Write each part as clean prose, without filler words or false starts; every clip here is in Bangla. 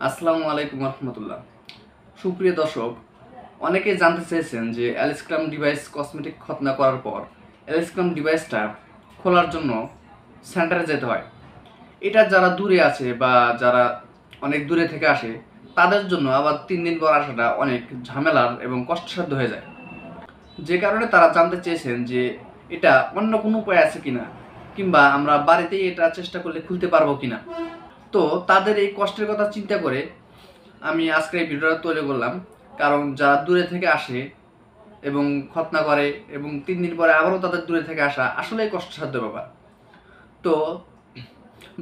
আসসালামু আলাইকুম রহমতুল্লাহ। সুপ্রিয় দর্শক, অনেকেই জানতে চেয়েছেন যে অ্যালিসক্লাম ডিভাইস কসমেটিক খতনা করার পর অ্যালিসক্লাম ডিভাইসটা খোলার জন্য সেন্টারে যেতে হয়। এটা যারা দূরে আছে বা যারা অনেক দূরে থেকে আসে তাদের জন্য আবার 3 দিন পর আসাটা অনেক ঝামেলার এবং কষ্টসাধ্য হয়ে যায়। যে কারণে তারা জানতে চেয়েছেন যে এটা অন্য কোনো উপায় আছে কিনা, কিংবা আমরা বাড়িতেই এটা চেষ্টা করলে খুলতে পারবো কিনা। তো তাদের এই কষ্টের কথা চিন্তা করে আমি আজকে এই ভিডিওটা তৈরি করলাম। কারণ যারা দূরে থেকে আসে এবং খতনা করে এবং 3 দিন পরে আবারও তাদের দূরে থেকে আসা আসলেই কষ্টসাধ্য ব্যাপার। তো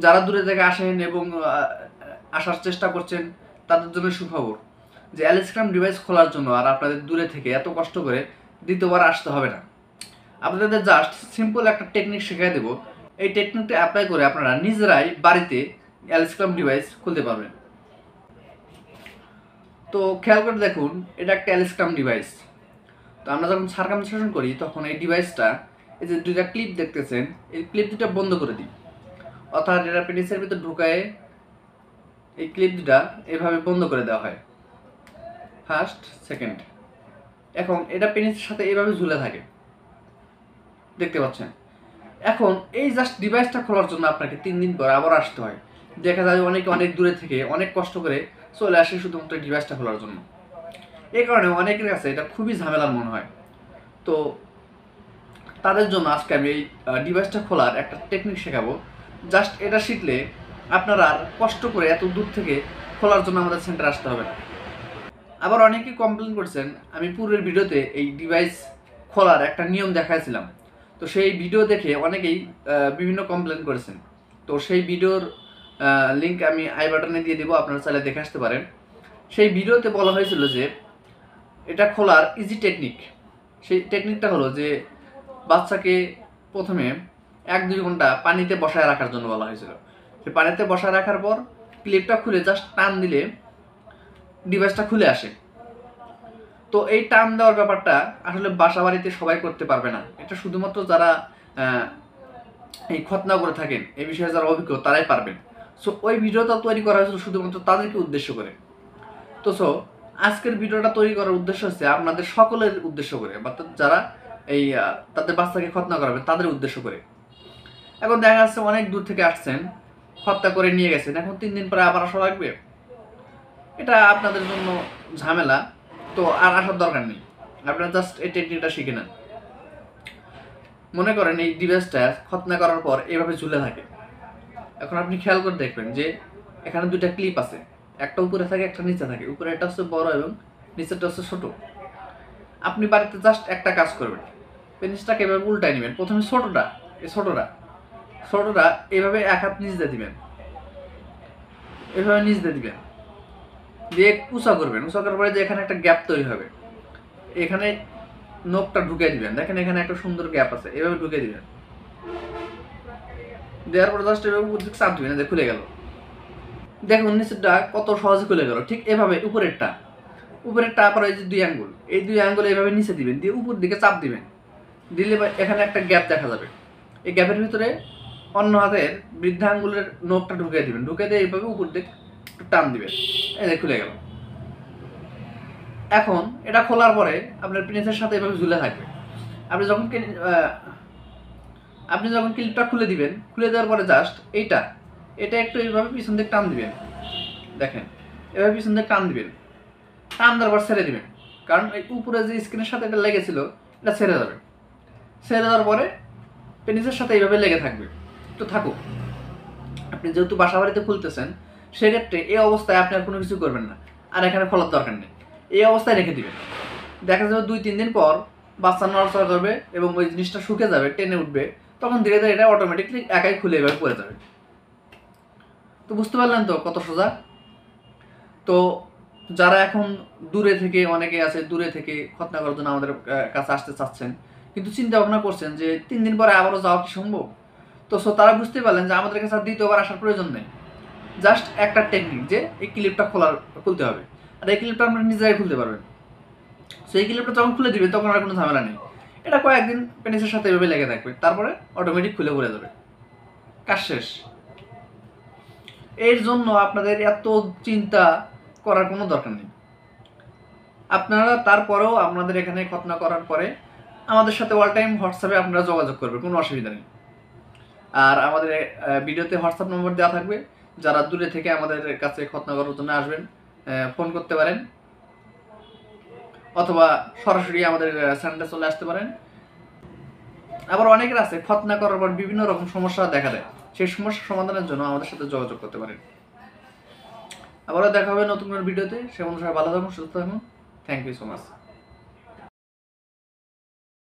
যারা দূরে থেকে আসেন এবং আসার চেষ্টা করছেন তাদের জন্য সুখবর যে অ্যালিসক্লাম ডিভাইস খোলার জন্য আর আপনাদের দূরে থেকে এত কষ্ট করে দ্বিতীয়বার আসতে হবে না। আপনাদের জাস্ট সিম্পল একটা টেকনিক শেখাই দেবো। এই টেকনিকটা অ্যাপ্লাই করে আপনারা নিজেরাই বাড়িতে অ্যালিসক্লাম ডিভাইস খুলতে পারবেন। তো খেয়াল করে দেখুন, এটা একটা অ্যালিসক্লাম ডিভাইস। তো আমরা যখন সার্কামসিশন করি তখন এই ডিভাইসটা, এই যে দুইটা ক্লিপ দেখতেছেন, এই ক্লিপ দুটা বন্ধ করে দিই। অর্থাৎ এটা পেনিসের ভিতর ঢুকায় এই ক্লিপ দুটা এভাবে বন্ধ করে দেওয়া হয়, ফার্স্ট সেকেন্ড। এখন এটা পেনিসের সাথে এভাবে ঝুলে থাকে, দেখতে পাচ্ছেন। এখন এই জাস্ট ডিভাইসটা খোলার জন্য আপনাকে 3 দিন পর আবার আসতে হয়। দেখা যায় অনেকে অনেক দূরে থেকে অনেক কষ্ট করে চলে আসে শুধুমাত্র ডিভাইসটা খোলার জন্য। এই কারণে অনেকের কাছে এটা খুবই ঝামেলার মনে হয়। তো তাদের জন্য আজকে আমি এই ডিভাইসটা খোলার একটা টেকনিক শেখাবো। জাস্ট এটা শিখলে আপনারা আর কষ্ট করে এত দূর থেকে খোলার জন্য আমাদের সেন্টারে আসতে হবে না। আবার অনেকেই কমপ্লেন করছেন, আমি পূর্বের ভিডিওতে এই ডিভাইস খোলার একটা নিয়ম দেখাইছিলাম। তো সেই ভিডিও দেখে অনেকেই বিভিন্ন কমপ্লেন করেছেন। তো সেই ভিডিওর লিঙ্ক আমি আই বাটনে দিয়ে দেবো, আপনারা চাইলে দেখে আসতে পারেন। সেই ভিডিওতে বলা হয়েছিল যে এটা খোলার ইজি টেকনিক। সেই টেকনিকটা হলো যে বাচ্চাকে প্রথমে 1-2 ঘন্টা পানিতে বসায় রাখার জন্য বলা হয়েছিল। সেই পানিতে বসায় রাখার পর ক্লিপটা খুলে জাস্ট টান দিলে ডিভাইসটা খুলে আসে। তো এই টান দেওয়ার ব্যাপারটা আসলে বাসা বাড়িতে সবাই করতে পারবে না। এটা শুধুমাত্র যারা এই খতনা করে থাকেন, এই বিষয়ে যারা অভিজ্ঞ তারাই পারবেন। সো ওই ভিডিওটা তৈরি করা হয়েছিল শুধুমাত্র তাদেরকে উদ্দেশ্য করে। তো আজকের ভিডিওটা তৈরি করার উদ্দেশ্য হচ্ছে আপনাদের সকলের উদ্দেশ্য করে, বা যারা এই তাদের বাচ্চাকে খতনা করাবে তাদের উদ্দেশ্য করে। এখন দেখা যাচ্ছে অনেক দূর থেকে আসছেন, খতনা করে নিয়ে গেছেন, এখন 3 দিন পরে আবার আসা লাগবে। এটা আপনাদের জন্য ঝামেলা। তো আর আসার দরকার নেই, আপনারা জাস্ট এই টেকনিকটা শিখে নেন। মনে করেন এই ডিভাইসটা খতনা করার পর এভাবে ঝুলে থাকে। এখন আপনি খেয়াল করে দেখবেন যে এখানে 2টা ক্লিপ আছে, একটা উপরে থাকে একটা নিচে থাকে। উপরে এটা হচ্ছে বড় এবং নিচেরটা হচ্ছে ছোট। আপনি বাড়িতে জাস্ট একটা কাজ করবেন, পেনিসটাকে এভাবে উল্টাই নেবেন। প্রথমে ছোটটা এভাবে এক হাত নিচ দিয়ে দিবেন, এভাবে নিচ দিয়ে দিবেন, দিয়ে উঁচা করবেন। উঁচা করার পরে যে এখানে একটা গ্যাপ তৈরি হবে, এখানে নখটা ঢুকে দিবেন। দেখেন এখানে একটা সুন্দর গ্যাপ আছে, এভাবে ঢুকে দিবেন। দেওয়ার পর জাস্ট এভাবে উপর দিকে চাপ দিবেন, যে খুলে গেল। দেখুন নিচেরটা কত সহজে খুলে গেল। ঠিক এভাবে উপরেরটা আবার এই যে 2 আঙ্গুল, এই 2 আঙ্গুল এভাবে নিচে দিবেন, দিয়ে উপর দিকে চাপ দিবেন। দিলে এখানে একটা গ্যাপ দেখা যাবে। এই গ্যাপের ভিতরে অন্য হাতের বৃদ্ধা আঙ্গুলের নখটা ঢুকিয়ে দিবেন, ঢুকে দিয়ে এইভাবে উপর দিকে একটু টান দিবেন, এই খুলে গেল। এখন এটা খোলার পরে আপনার পেনিসের সাথে এভাবে ঝুলে থাকবে। আপনি যখন ক্লিপটা খুলে দিবেন, খুলে দেওয়ার পরে জাস্ট এটা একটু এইভাবে পিছন দিকে টান দিবেন। দেখেন এভাবে পিছন দিকে টান দিবেন, টান দেওয়ার পর ছেড়ে দিবেন। কারণ এই উপরে যে স্কিনের সাথে এটা লেগেছিল এটা ছেড়ে যাবে। ছেড়ে দেওয়ার পরে পেনিসের সাথে এইভাবে লেগে থাকবে। তো থাকুক। আপনি যেহেতু বাসা বাড়িতে খুলতেছেন, সেক্ষেত্রে এই অবস্থায় আপনি আর কোনো কিছু করবেন না, আর এখানে খোলার দরকার নেই। এই অবস্থায় রেখে দিবেন। দেখা যাবে 2-3 দিন পর বাচ্চা নড়াচড়া করবে এবং ওই জিনিসটা শুকে যাবে, টেনে উঠবে। তখন ধীরে ধীরে এটা অটোমেটিকলি একাই খুলে এভাবে পড়ে যাবে। তো বুঝতে পারলেন তো কত সোজা। তো যারা এখন দূরে থেকে, অনেকে আছে দূরে থেকে খতনা করার জন্য আমাদের কাছে আসতে চাচ্ছেন, কিন্তু চিন্তা ভাবনা করছেন যে 3 দিন পরে আবারও যাওয়া কি সম্ভব। তো তারা বুঝতে পারলেন যে আমাদের কাছে আর দ্বিতীয়বার আসার প্রয়োজন নেই। জাস্ট একটা টেকনিক যে এই ক্লিপটা খুলতে হবে, আর এই ক্লিপটা আপনারা নিজেরাই খুলতে পারবেন। সেই ক্লিপটা যখন খুলে দিবেন তখন আর কোনো ঝামেলা নেই। এটা কয়েকদিন পেনিসের সাথে এভাবে লেগে থাকবে, তারপরে অটোমেটিক খুলে পড়ে যাবে, কাজ শেষ। এর জন্য আপনাদের এত চিন্তা করার কোনো দরকার নেই। আপনারা তারপরেও আপনাদের এখানে খতনা করার পরে আমাদের সাথে অল টাইম হোয়াটসঅ্যাপে আপনারা যোগাযোগ করবেন, কোনো অসুবিধা নেই। আর আমাদের ভিডিওতে হোয়াটসঅ্যাপ নম্বর দেওয়া থাকবে, যারা দূরে থেকে আমাদের কাছে খতনা করার জন্য আসবেন ফোন করতে পারেন, অথবা সরাসরি আমাদের চ্যানেলে চলে আসতে পারেন। আবার অনেকের আছে খতনা করার পর বিভিন্ন রকম সমস্যা দেখা দেয়, সেই সমস্যা সমাধানের জন্য আমাদের সাথে যোগাযোগ করতে পারেন। আবারও দেখা হবে নতুন কোনো ভিডিওতে। সে অনুসারে ভালো থাকুন, সুস্থ থাকুন। Thank you so much.